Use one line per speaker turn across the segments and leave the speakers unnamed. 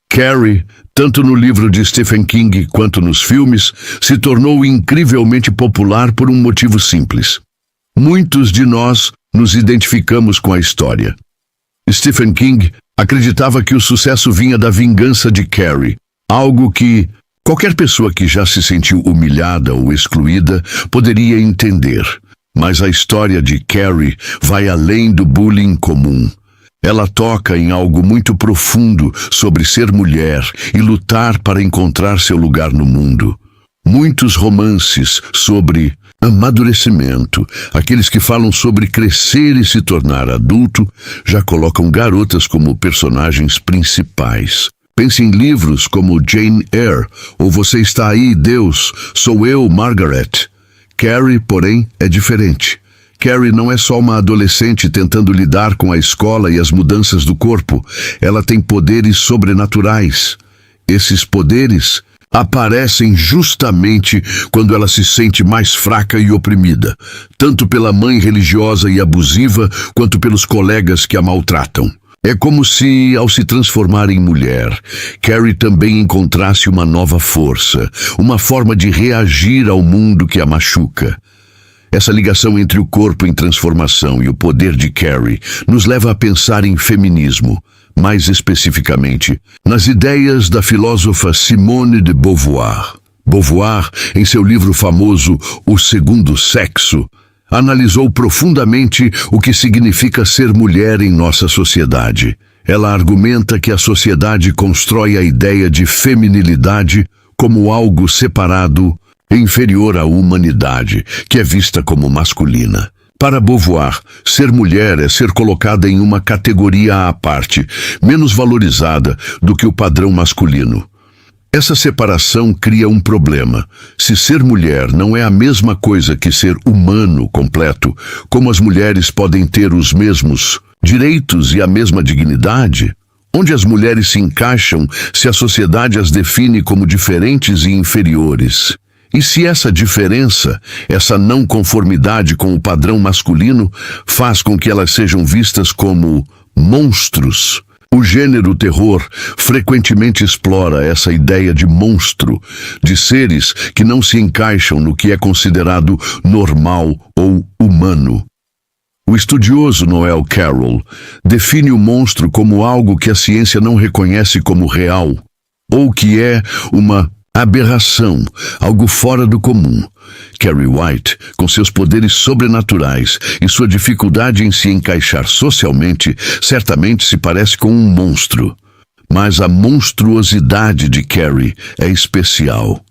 Carrie, tanto no livro de Stephen King quanto nos filmes, se tornou incrivelmente popular por um motivo simples. Muitos de nós nos identificamos com a história. Stephen King acreditava que o sucesso vinha da vingança de Carrie, algo que qualquer pessoa que já se sentiu humilhada ou excluída poderia entender. Mas a história de Carrie vai além do bullying comum. Ela toca em algo muito profundo sobre ser mulher e lutar para encontrar seu lugar no mundo. Muitos romances sobre amadurecimento, aqueles que falam sobre crescer e se tornar adulto, já colocam garotas como personagens principais. Pense em livros como Jane Eyre, ou Você Está Aí, Deus, Sou Eu, Margaret. Carrie, porém, é diferente. Carrie não é só uma adolescente tentando lidar com a escola e as mudanças do corpo. Ela tem poderes sobrenaturais. Esses poderes aparecem justamente quando ela se sente mais fraca e oprimida, tanto pela mãe religiosa e abusiva, quanto pelos colegas que a maltratam. É como se, ao se transformar em mulher, Carrie também encontrasse uma nova força, uma forma de reagir ao mundo que a machuca. Essa ligação entre o corpo em transformação e o poder de Carrie nos leva a pensar em feminismo, mais especificamente, nas ideias da filósofa Simone de Beauvoir. Beauvoir, em seu livro famoso O Segundo Sexo, analisou profundamente o que significa ser mulher em nossa sociedade. Ela argumenta que a sociedade constrói a ideia de feminilidade como algo separado, inferior à humanidade, que é vista como masculina. Para Beauvoir, ser mulher é ser colocada em uma categoria à parte, menos valorizada do que o padrão masculino. Essa separação cria um problema. Se ser mulher não é a mesma coisa que ser humano completo, como as mulheres podem ter os mesmos direitos e a mesma dignidade? Onde as mulheres se encaixam se a sociedade as define como diferentes e inferiores? E se essa diferença, essa não conformidade com o padrão masculino, faz com que elas sejam vistas como monstros? O gênero terror frequentemente explora essa ideia de monstro, de seres que não se encaixam no que é considerado normal ou humano. O estudioso Noel Carroll define o monstro como algo que a ciência não reconhece como real, ou que é uma aberração, algo fora do comum. Carrie White, com seus poderes sobrenaturais e sua dificuldade em se encaixar socialmente, certamente se parece com um monstro. Mas a monstruosidade de Carrie é especial.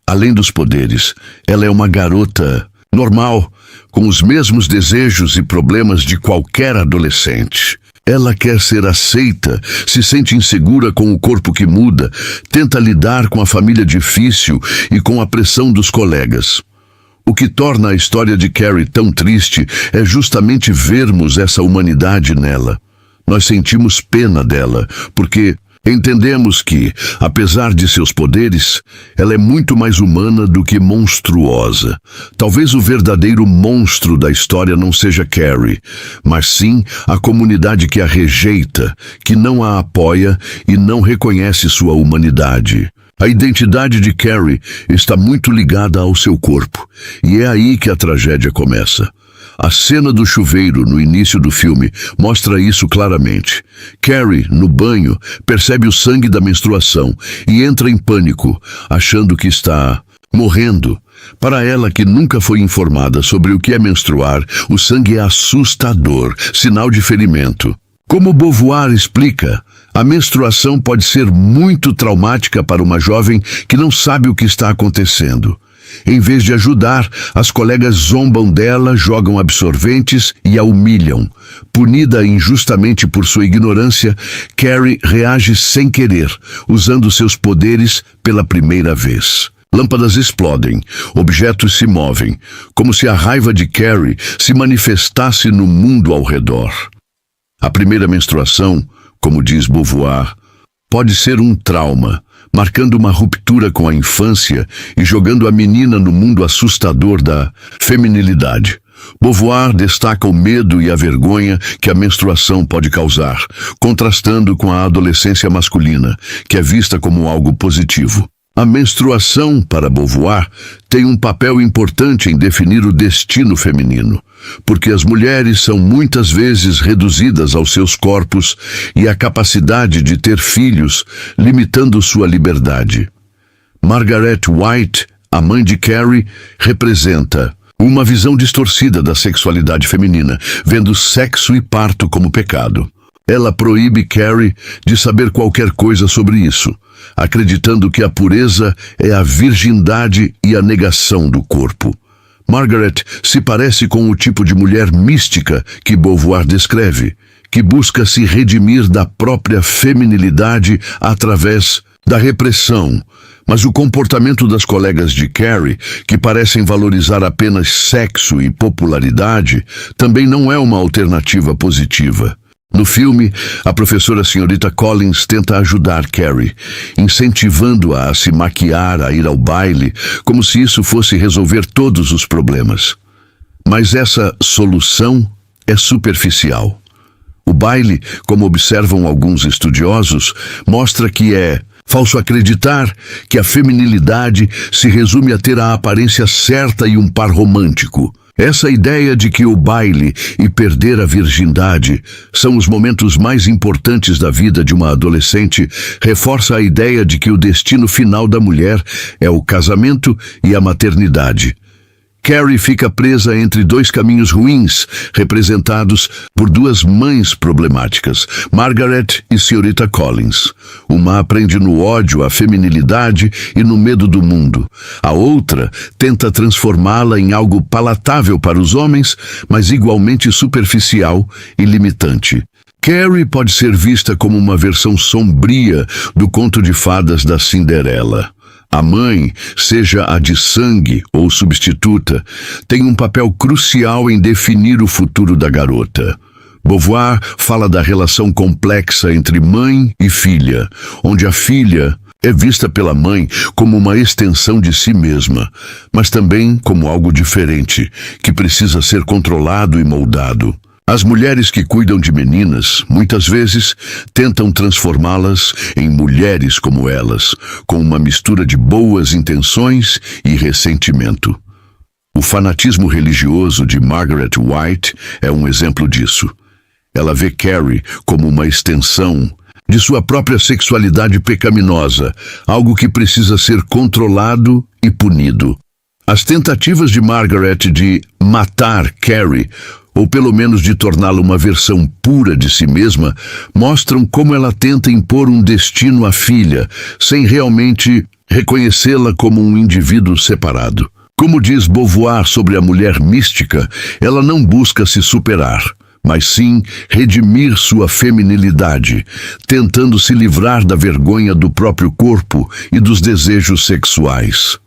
Além dos poderes, ela é uma garota normal, com os mesmos desejos e problemas de qualquer adolescente. Ela quer ser aceita, se sente insegura com o corpo que muda, tenta lidar com a família difícil e com a pressão dos colegas. O que torna a história de Carrie tão triste é justamente vermos essa humanidade nela. Nós sentimos pena dela, porque entendemos que, apesar de seus poderes, ela é muito mais humana do que monstruosa. Talvez o verdadeiro monstro da história não seja Carrie, mas sim a comunidade que a rejeita, que não a apoia e não reconhece sua humanidade. A identidade de Carrie está muito ligada ao seu corpo, e é aí que a tragédia começa. A cena do chuveiro no início do filme mostra isso claramente. Carrie, no banho, percebe o sangue da menstruação e entra em pânico, achando que está morrendo. Para ela, que nunca foi informada sobre o que é menstruar, o sangue é assustador, sinal de ferimento. Como Beauvoir explica, a menstruação pode ser muito traumática para uma jovem que não sabe o que está acontecendo. Em vez de ajudar, as colegas zombam dela, jogam absorventes e a humilham. Punida injustamente por sua ignorância, Carrie reage sem querer, usando seus poderes pela primeira vez. Lâmpadas explodem, objetos se movem, como se a raiva de Carrie se manifestasse no mundo ao redor. A primeira menstruação, como diz Beauvoir, pode ser um trauma, marcando uma ruptura com a infância e jogando a menina no mundo assustador da feminilidade. Beauvoir destaca o medo e a vergonha que a menstruação pode causar, contrastando com a adolescência masculina, que é vista como algo positivo. A menstruação, para Beauvoir, tem um papel importante em definir o destino feminino, porque as mulheres são muitas vezes reduzidas aos seus corpos e à capacidade de ter filhos, limitando sua liberdade. Margaret White, a mãe de Carrie, representa uma visão distorcida da sexualidade feminina, vendo sexo e parto como pecado. Ela proíbe Carrie de saber qualquer coisa sobre isso, acreditando que a pureza é a virgindade e a negação do corpo. Margaret se parece com o tipo de mulher mística que Beauvoir descreve, que busca se redimir da própria feminilidade através da repressão. Mas o comportamento das colegas de Carrie, que parecem valorizar apenas sexo e popularidade, também não é uma alternativa positiva. No filme, a professora Sra. Collins tenta ajudar Carrie, incentivando-a a se maquiar, a ir ao baile, como se isso fosse resolver todos os problemas. Mas essa solução é superficial. O baile, como observam alguns estudiosos, mostra que é falso acreditar que a feminilidade se resume a ter a aparência certa e um par romântico. Essa ideia de que o baile e perder a virgindade são os momentos mais importantes da vida de uma adolescente reforça a ideia de que o destino final da mulher é o casamento e a maternidade. Carrie fica presa entre dois caminhos ruins, representados por duas mães problemáticas, Margaret e Sra. Collins. Uma aprende no ódio à feminilidade e no medo do mundo. A outra tenta transformá-la em algo palatável para os homens, mas igualmente superficial e limitante. Carrie pode ser vista como uma versão sombria do conto de fadas da Cinderela. A mãe, seja a de sangue ou substituta, tem um papel crucial em definir o futuro da garota. Beauvoir fala da relação complexa entre mãe e filha, onde a filha é vista pela mãe como uma extensão de si mesma, mas também como algo diferente, que precisa ser controlado e moldado. As mulheres que cuidam de meninas, muitas vezes, tentam transformá-las em mulheres como elas, com uma mistura de boas intenções e ressentimento. O fanatismo religioso de Margaret White é um exemplo disso. Ela vê Carrie como uma extensão de sua própria sexualidade pecaminosa, algo que precisa ser controlado e punido. As tentativas de Margaret de matar Carrie, ou pelo menos de torná-la uma versão pura de si mesma, mostram como ela tenta impor um destino à filha, sem realmente reconhecê-la como um indivíduo separado. Como diz Beauvoir sobre a mulher mística, ela não busca se superar, mas sim redimir sua feminilidade, tentando se livrar da vergonha do próprio corpo e dos desejos sexuais.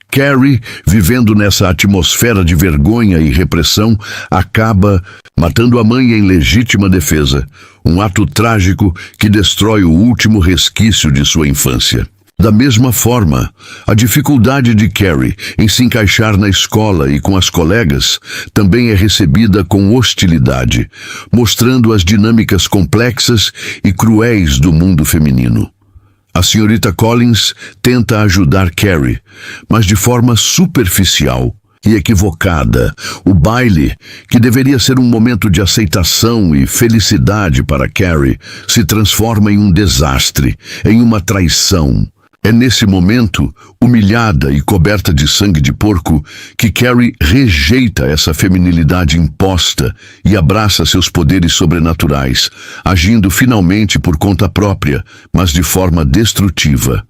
Carrie, vivendo nessa atmosfera de vergonha e repressão, acaba matando a mãe em legítima defesa, um ato trágico que destrói o último resquício de sua infância. Da mesma forma, a dificuldade de Carrie em se encaixar na escola e com as colegas também é recebida com hostilidade, mostrando as dinâmicas complexas e cruéis do mundo feminino. A Sra. Collins tenta ajudar Carrie, mas de forma superficial e equivocada. O baile, que deveria ser um momento de aceitação e felicidade para Carrie, se transforma em um desastre, em uma traição. É nesse momento, humilhada e coberta de sangue de porco, que Carrie rejeita essa feminilidade imposta e abraça seus poderes sobrenaturais, agindo finalmente por conta própria, mas de forma destrutiva.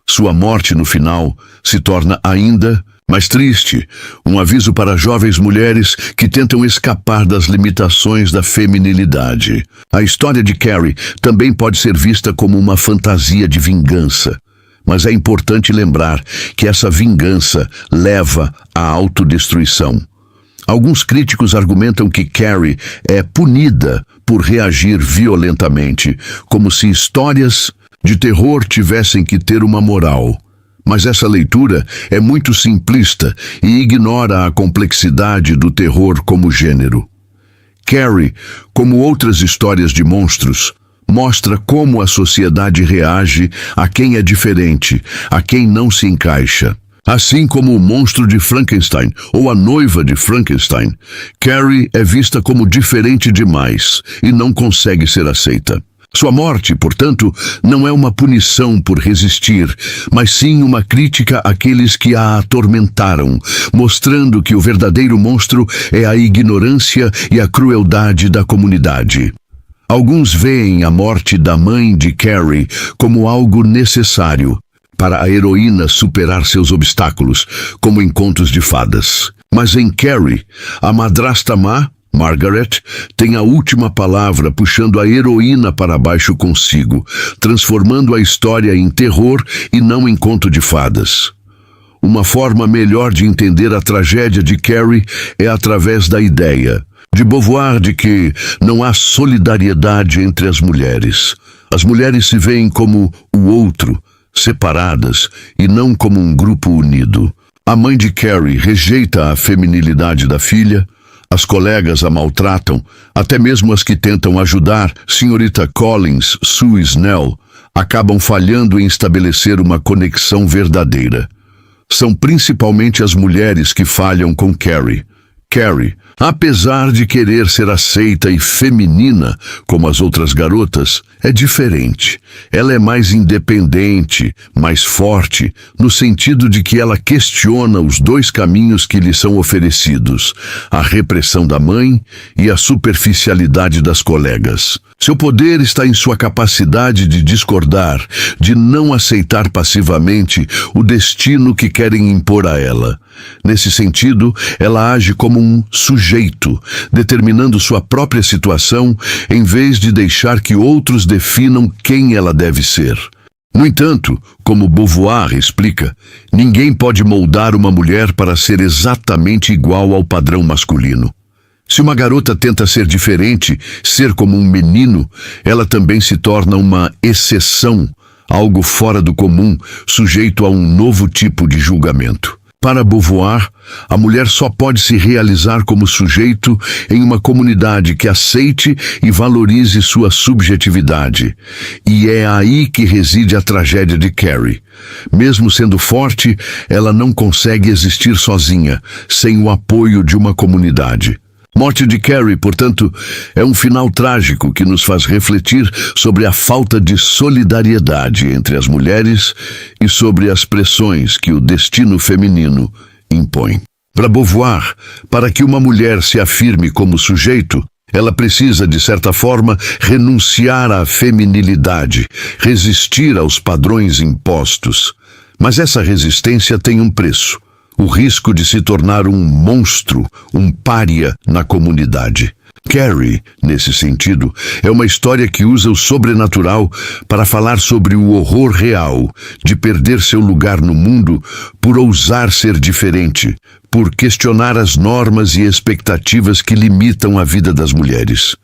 Sua morte no final se torna ainda mais triste, um aviso para jovens mulheres que tentam escapar das limitações da feminilidade. A história de Carrie também pode ser vista como uma fantasia de vingança. Mas é importante lembrar que essa vingança leva à autodestruição. Alguns críticos argumentam que Carrie é punida por reagir violentamente, como se histórias de terror tivessem que ter uma moral. Mas essa leitura é muito simplista e ignora a complexidade do terror como gênero. Carrie, como outras histórias de monstros, mostra como a sociedade reage a quem é diferente, a quem não se encaixa. Assim como o monstro de Frankenstein ou a noiva de Frankenstein, Carrie é vista como diferente demais e não consegue ser aceita. Sua morte, portanto, não é uma punição por resistir, mas sim uma crítica àqueles que a atormentaram, mostrando que o verdadeiro monstro é a ignorância e a crueldade da comunidade. Alguns veem a morte da mãe de Carrie como algo necessário para a heroína superar seus obstáculos, como em contos de fadas. Mas em Carrie, a madrasta má, Margaret, tem a última palavra, puxando a heroína para baixo consigo, transformando a história em terror e não em conto de fadas. Uma forma melhor de entender a tragédia de Carrie é através da ideia de Beauvoir de que não há solidariedade entre as mulheres. As mulheres se veem como o outro, separadas e não como um grupo unido. A mãe de Carrie rejeita a feminilidade da filha, as colegas a maltratam, até mesmo as que tentam ajudar, Senhorita Collins, Sue e Snell, acabam falhando em estabelecer uma conexão verdadeira. São principalmente as mulheres que falham com Carrie. Carrie, apesar de querer ser aceita e feminina como as outras garotas, é diferente. Ela é mais independente, mais forte, no sentido de que ela questiona os dois caminhos que lhe são oferecidos, a repressão da mãe e a superficialidade das colegas. Seu poder está em sua capacidade de discordar, de não aceitar passivamente o destino que querem impor a ela. Nesse sentido, ela age como um sujeito, determinando sua própria situação, em vez de deixar que outros definam quem ela deve ser. No entanto, como Beauvoir explica, ninguém pode moldar uma mulher para ser exatamente igual ao padrão masculino. Se uma garota tenta ser diferente, ser como um menino, ela também se torna uma exceção, algo fora do comum, sujeito a um novo tipo de julgamento. Para Beauvoir, a mulher só pode se realizar como sujeito em uma comunidade que aceite e valorize sua subjetividade. E é aí que reside a tragédia de Carrie. Mesmo sendo forte, ela não consegue existir sozinha, sem o apoio de uma comunidade. Morte de Carrie, portanto, é um final trágico que nos faz refletir sobre a falta de solidariedade entre as mulheres e sobre as pressões que o destino feminino impõe. Para Beauvoir, para que uma mulher se afirme como sujeito, ela precisa, de certa forma, renunciar à feminilidade, resistir aos padrões impostos. Mas essa resistência tem um preço. O risco de se tornar um monstro, um pária na comunidade. Carrie, nesse sentido, é uma história que usa o sobrenatural para falar sobre o horror real de perder seu lugar no mundo por ousar ser diferente, por questionar as normas e expectativas que limitam a vida das mulheres.